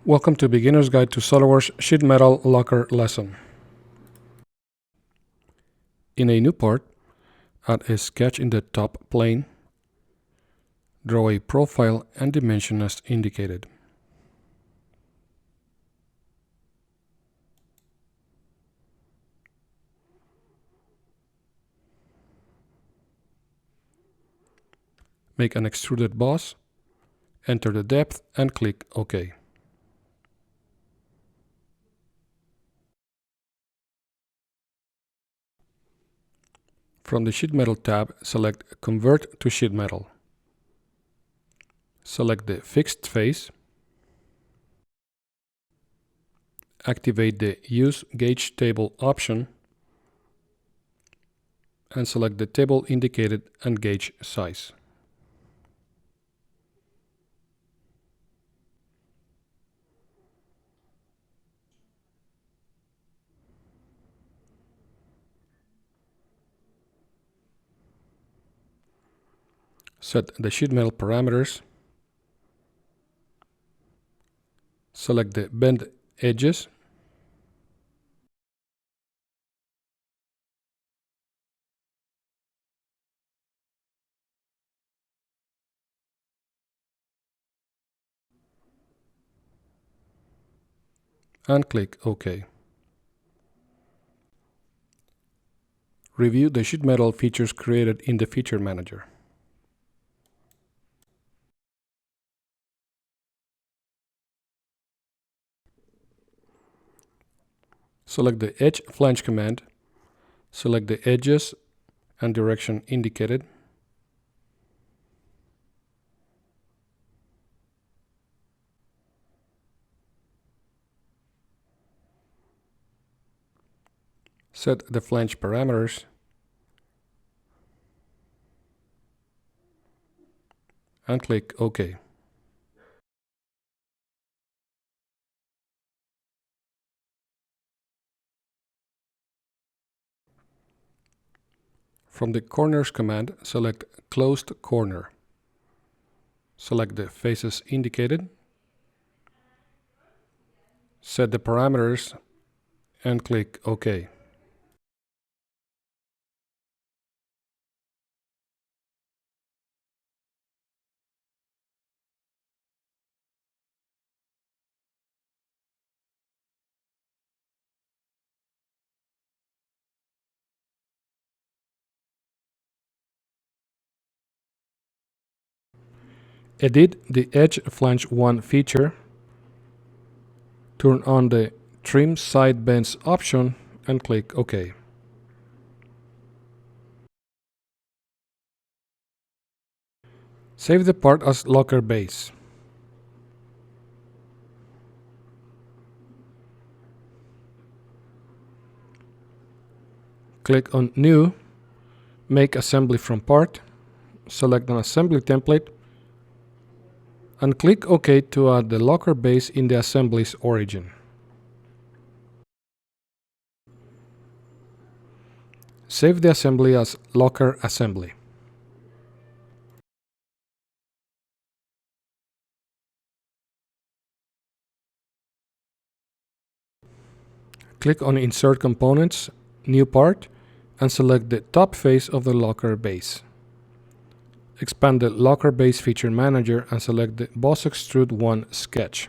Welcome to Beginner's Guide to SolidWorks Sheet Metal Locker lesson. In a new part, add a sketch in the top plane. Draw a profile and dimension as indicated. Make an extruded boss, enter the depth and click OK. From the Sheet Metal tab, select Convert to Sheet Metal. Select the fixed face. Activate the Use Gauge Table option and select the table indicated and gauge size. Set the sheet metal parameters. Select the bend edges. And click OK. Review the sheet metal features created in the Feature Manager. Select the Edge Flange command. Select the edges and direction indicated. Set the flange parameters. And click OK. From the Corners command, select Closed Corner. Select the faces indicated. Set the parameters and click OK. Edit the Edge Flange 1 feature. Turn on the Trim Side Bends option and click OK. Save the part as locker base. Click on New, make assembly from part, select an assembly template, and click OK to add the locker base in the assembly's origin. Save the assembly as locker assembly. Click on Insert Components, New Part, and select the top face of the locker base. Expand the Locker Base Feature Manager and select the Boss Extrude 1 sketch.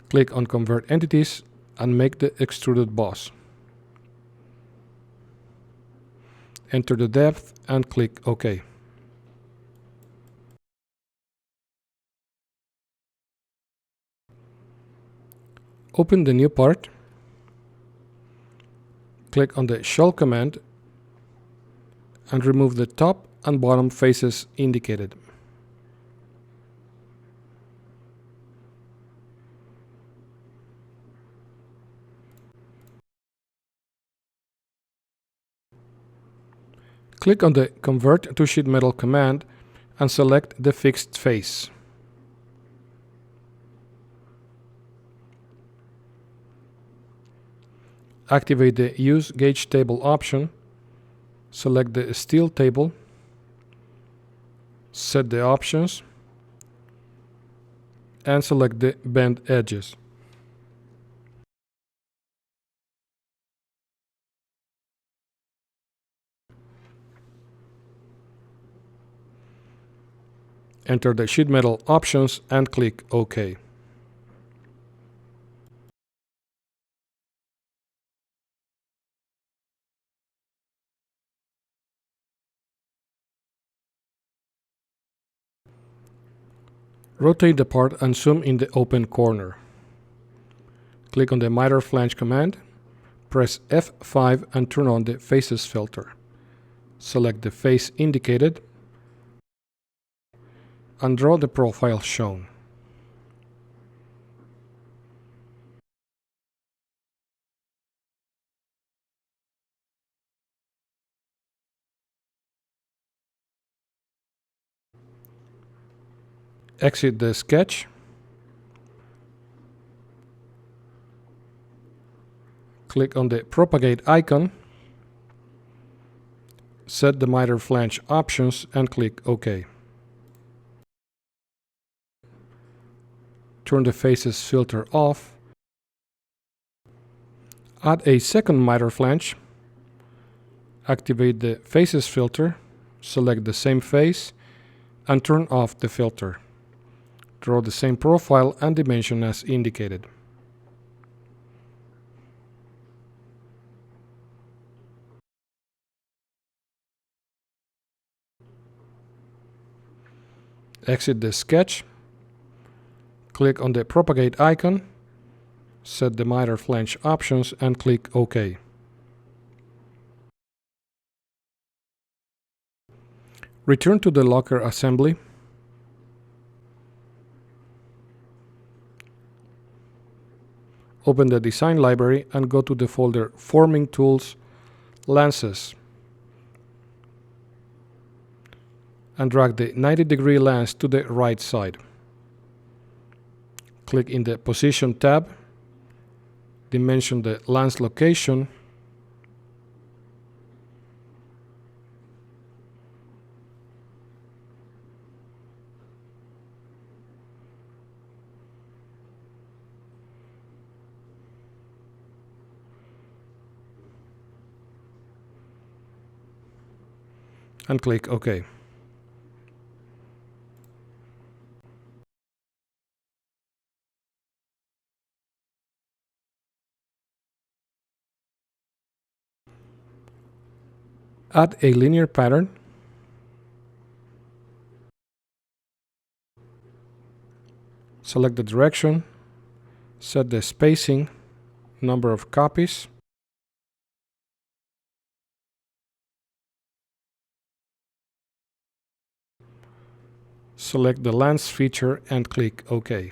Click on Convert Entities and make the extruded boss. Enter the depth and click OK. Open the new part. Click on the Shell command and remove the top and bottom faces indicated. Click on the Convert to Sheet Metal command and select the fixed face. Activate the Use Gauge Table option. Select the Steel table. Set the options. and select the bent edges. Enter the sheet metal options and click OK. Rotate the part and zoom in the open corner. Click on the miter flange command, press F5 and turn on the faces filter. Select the face indicated and draw the profile shown. Exit the sketch. Click on the propagate icon. Set the miter flange options and click OK. Turn the faces filter off. Add a second miter flange. Activate the faces filter. Select the same face and turn off the filter. Draw the same profile and dimension as indicated. Exit the sketch. Click on the propagate icon. Set the miter flange options and click OK. Return to the locker assembly. Open the design library and go to the folder Forming Tools, Lances, and drag the 90-degree lance to the right side. Click in the Position tab, dimension the lance location, and click OK. Add a linear pattern. Select the direction. Set the spacing, number of copies. Select the lance feature and click OK.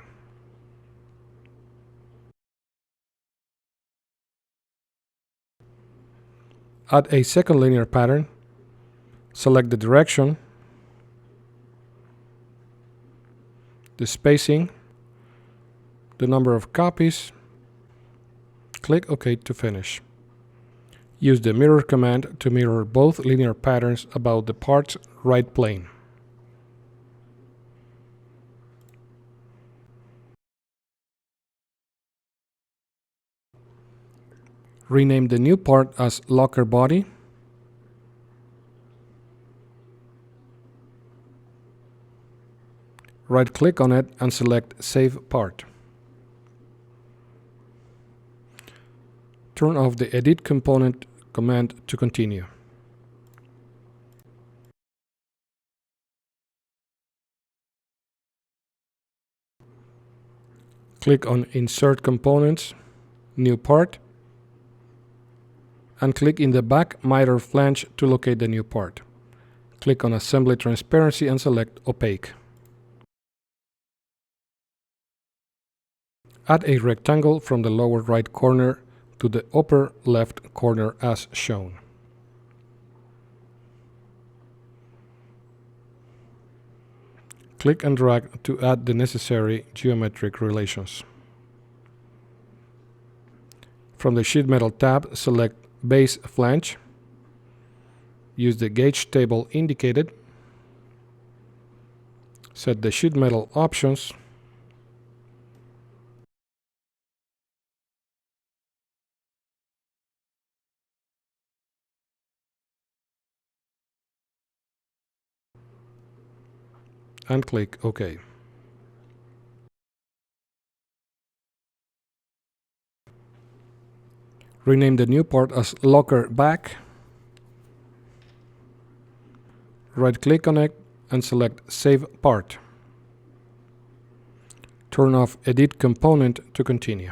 Add a second linear pattern. Select the direction, the spacing, the number of copies. Click OK to finish. Use the mirror command to mirror both linear patterns about the part's right plane. Rename the new part as locker body. Right-click on it and select Save Part. Turn off the Edit Component command to continue. Click on Insert Components, New Part, and click in the back miter flange to locate the new part. Click on Assembly Transparency and select Opaque. Add a rectangle from the lower right corner to the upper left corner as shown. Click and drag to add the necessary geometric relations. From the Sheet Metal tab, select Base Flange. Use the gauge table indicated. Set the sheet metal options. and click OK. Rename the new part as Locker Back. Right-click on it and select Save Part. Turn off Edit Component to continue.